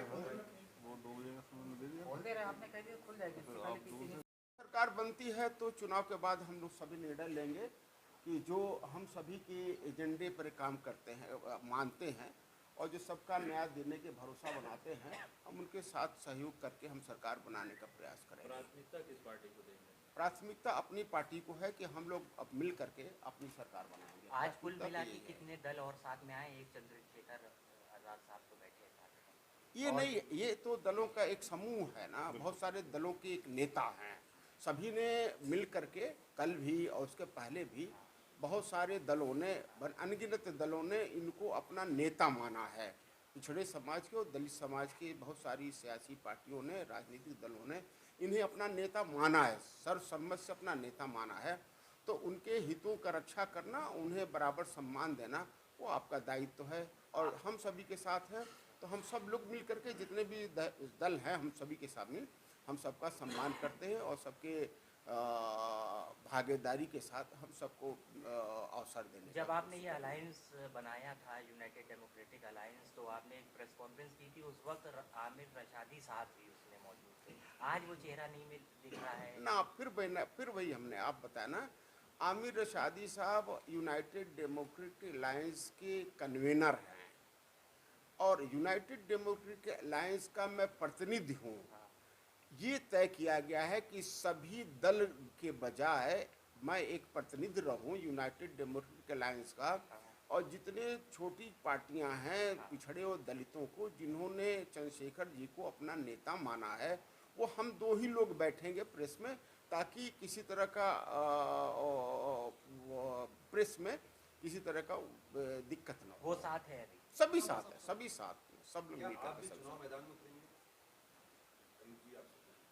वो 2 बजे का समय दे दिया, बोल दे रहे आपने, कह दिया खुल जाएगी। फिर आप सरकार बनती है तो चुनाव के बाद हम लोग सभी निर्णय लेंगे कि जो हम सभी के एजेंडे पर काम करते हैं, मानते हैं और जो सबका न्याय देने के भरोसा बनाते हैं, हम उनके साथ सहयोग करके हम सरकार बनाने का प्रयास करेंगे। प्राथमिकता किस पार्टी को देंगे? प्राथमिकता अपनी पार्टी को है कि हम लोग अब मिल करके अपनी सरकार बनाएंगे। आज कुल मिला के कितने दल और साथ में आए? एक चंद्रशेखर आजाद साहब तो बैठे हैं साथ में। ये नहीं, ये तो दलों का एक समूह है ना, बहुत सारे दलों के एक नेता हैं, सभी ने मिल करके, कल भी और उसके पहले भी बहुत सारे दलों ने, अनगिनत दलों ने इनको अपना नेता माना है। पिछड़े समाज के और दलित समाज की बहुत सारी सियासी पार्टियों ने, राजनीतिक दलों ने इन्हें अपना नेता माना है, सर्वसम्मत से अपना नेता माना है। तो उनके हितों का रक्षा करना, उन्हें बराबर सम्मान देना, वो आपका दायित्व है और हम सभी के साथ है। तो हम सब लोग मिल करके, जितने भी दल हैं, हम सभी के शामिल, हम सबका सम्मान करते हैं और सबके भागीदारी के साथ हम सबको अवसर देने। जब आपने ये अलायंस बनाया था, यूनाइटेड डेमोक्रेटिक अलायंस, तो आपने एक प्रेस कॉन्फ्रेंस की थी, उस वक्त आमिर रशादी साहब भी उसमें मौजूद थे। आज वो चेहरा नहीं दिख रहा है ना। फिर वही हमने आप बताया ना, आमिर रशादी साहब यूनाइटेड डेमोक्रेटिक अलायंस के कन्वीनर हैं और यूनाइटेड डेमोक्रेटिक अलायंस का मैं प्रतिनिधि हूँ। ये तय किया गया है कि सभी दल के बजाय मैं एक प्रतिनिधि रहूं यूनाइटेड डेमोक्रेटिक अलायंस का, और जितने छोटी पार्टियां हैं पिछड़े और दलितों को, जिन्होंने चंद्रशेखर जी को अपना नेता माना है, वो हम दो ही लोग बैठेंगे प्रेस में, ताकि किसी तरह का प्रेस में किसी तरह का दिक्कत न हो। वो साथ है अभी? सभी साथ है, सभी साथ, सब लोग मिलकर के। चुनाव मैदान में उतरेंगे?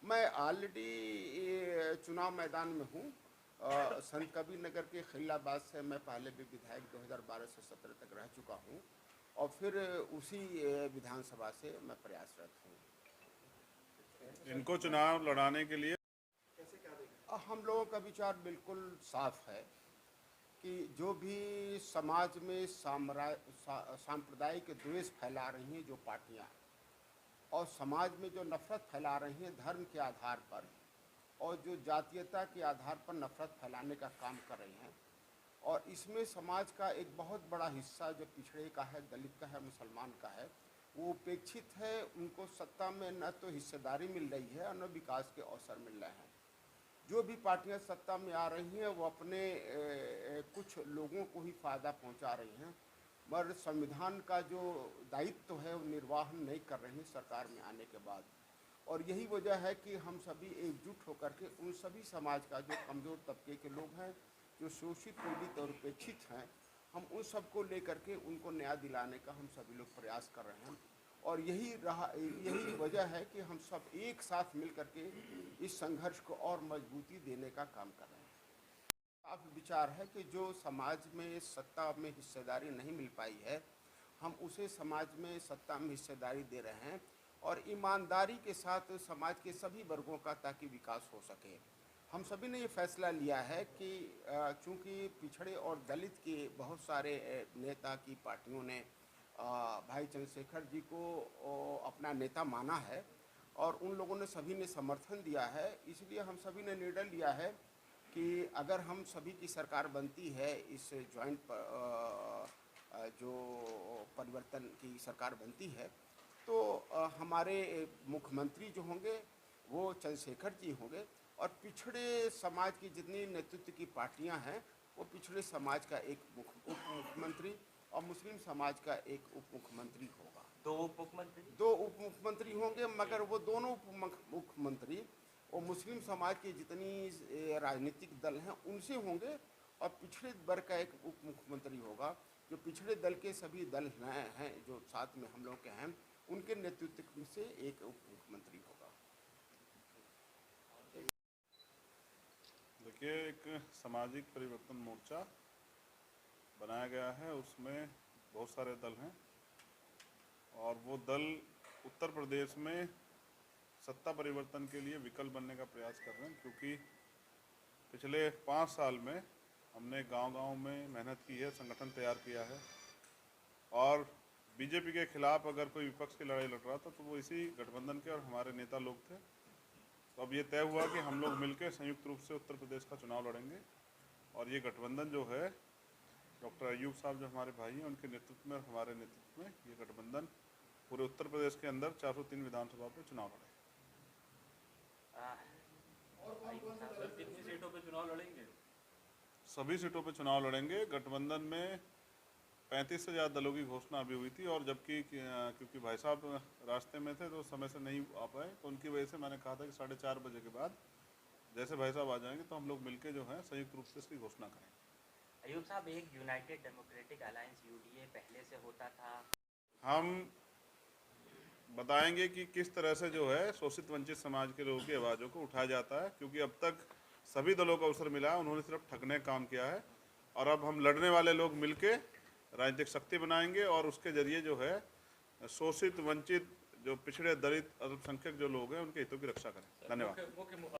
मैं ऑलरेडी चुनाव मैदान में हूँ। संत कबीर नगर के खिलाबाद से मैं पहले भी विधायक 2012 से 17 तक रह चुका हूँ और फिर उसी विधानसभा से मैं प्रयासरत हूँ। इनको चुनाव लड़ाने के लिए हम लोगों का विचार बिल्कुल साफ है कि जो भी समाज में सांप्रदायिक द्वेष फैला रही हैं जो पार्टियाँ, और समाज में जो नफरत फैला रही हैं धर्म के आधार पर, और जो जातीयता के आधार पर नफरत फैलाने का काम कर रही हैं, और इसमें समाज का एक बहुत बड़ा हिस्सा जो पिछड़े का है, दलित का है, मुसलमान का है, वो उपेक्षित है। उनको सत्ता में न तो हिस्सेदारी मिल रही है और न विकास के अवसर मिल रहे हैं। जो भी पार्टियां सत्ता में आ रही हैं वो अपने कुछ लोगों को ही फ़ायदा पहुंचा रही हैं, मगर संविधान का जो दायित्व है वो निर्वाहन नहीं कर रही हैं सरकार में आने के बाद। और यही वजह है कि हम सभी एकजुट होकर के उन सभी समाज का जो कमज़ोर तबके के लोग हैं, जो शोषित, पीड़ित और उपेक्षित हैं, हम उन सबको लेकर के उनको न्याय दिलाने का हम सभी लोग प्रयास कर रहे हैं। और यही वजह है कि हम सब एक साथ मिल करके इस संघर्ष को और मजबूती देने का काम कर रहे हैं। साफ विचार है कि जो समाज में सत्ता में हिस्सेदारी नहीं मिल पाई है, हम उसे समाज में सत्ता में हिस्सेदारी दे रहे हैं और ईमानदारी के साथ समाज के सभी वर्गों का, ताकि विकास हो सके। हम सभी ने ये फैसला लिया है कि चूँकि पिछड़े और दलित के बहुत सारे नेता की पार्टियों ने भाई चंद्रशेखर जी को अपना नेता माना है और उन लोगों ने सभी ने समर्थन दिया है, इसलिए हम सभी ने निर्णय लिया है कि अगर हम सभी की सरकार बनती है, इस जॉइंट जो परिवर्तन की सरकार बनती है, तो हमारे मुख्यमंत्री जो होंगे वो चंद्रशेखर जी होंगे और पिछड़े समाज की जितनी नेतृत्व की पार्टियां हैं वो पिछड़े समाज का एक उप मुख्यमंत्री और मुस्लिम समाज का एक उप मुख्यमंत्री होगा। दो उप मुख्यमंत्री होंगे, मगर वो दोनों उप मुख्यमंत्री और मुस्लिम समाज के जितनी राजनीतिक दल हैं उनसे होंगे और पिछड़े वर्ग का एक उप मुख्यमंत्री होगा। जो पिछड़े दल के सभी दल हैं जो साथ में हम लोग के हैं, उनके नेतृत्व से एक उप मुख्यमंत्री होगा। देखिए, एक सामाजिक परिवर्तन मोर्चा बनाया गया है, उसमें बहुत सारे दल हैं और वो दल उत्तर प्रदेश में सत्ता परिवर्तन के लिए विकल्प बनने का प्रयास कर रहे हैं, क्योंकि पिछले 5 साल में हमने गांव-गांव में मेहनत की है, संगठन तैयार किया है और बीजेपी के खिलाफ अगर कोई विपक्ष की लड़ाई लड़ रहा था तो वो इसी गठबंधन के और हमारे नेता लोग थे। तो अब ये तय हुआ कि हम लोग मिलकर संयुक्त रूप से उत्तर प्रदेश का चुनाव लड़ेंगे और ये गठबंधन जो है डॉक्टर अयूब साहब जो हमारे भाई हैं उनके नेतृत्व में और हमारे नेतृत्व में ये गठबंधन पूरे उत्तर प्रदेश के अंदर 403 विधानसभा पे चुनाव लड़ेगा। सर कितनी सीटों पे चुनाव लड़ेंगे? सभी सीटों पे चुनाव लड़ेंगे। गठबंधन में 35 से ज़्यादा दलों की घोषणा अभी हुई थी और जबकि क्योंकि भाई साहब रास्ते में थे तो समय से नहीं आ पाए, तो उनकी वजह से मैंने कहा था कि 4:30 बजे के बाद जैसे भाई साहब आ जाएंगे तो हम लोग मिलके जो है संयुक्त रूप से इसकी घोषणा करेंगे। अयूब साहब, एक यूनाइटेड डेमोक्रेटिक अलायंस यूडीए पहले से होता था, हम बताएंगे कि किस तरह से जो है शोषित वंचित समाज के लोगों की आवाज़ों को उठाया जाता है, क्योंकि अब तक सभी दलों को अवसर मिला है, उन्होंने सिर्फ ठगने का काम किया है और अब हम लड़ने वाले लोग मिलके राजनीतिक शक्ति बनाएंगे और उसके जरिए जो है शोषित वंचित जो पिछड़े दलित अल्पसंख्यक जो लोग हैं उनके हितों की रक्षा करें। धन्यवाद।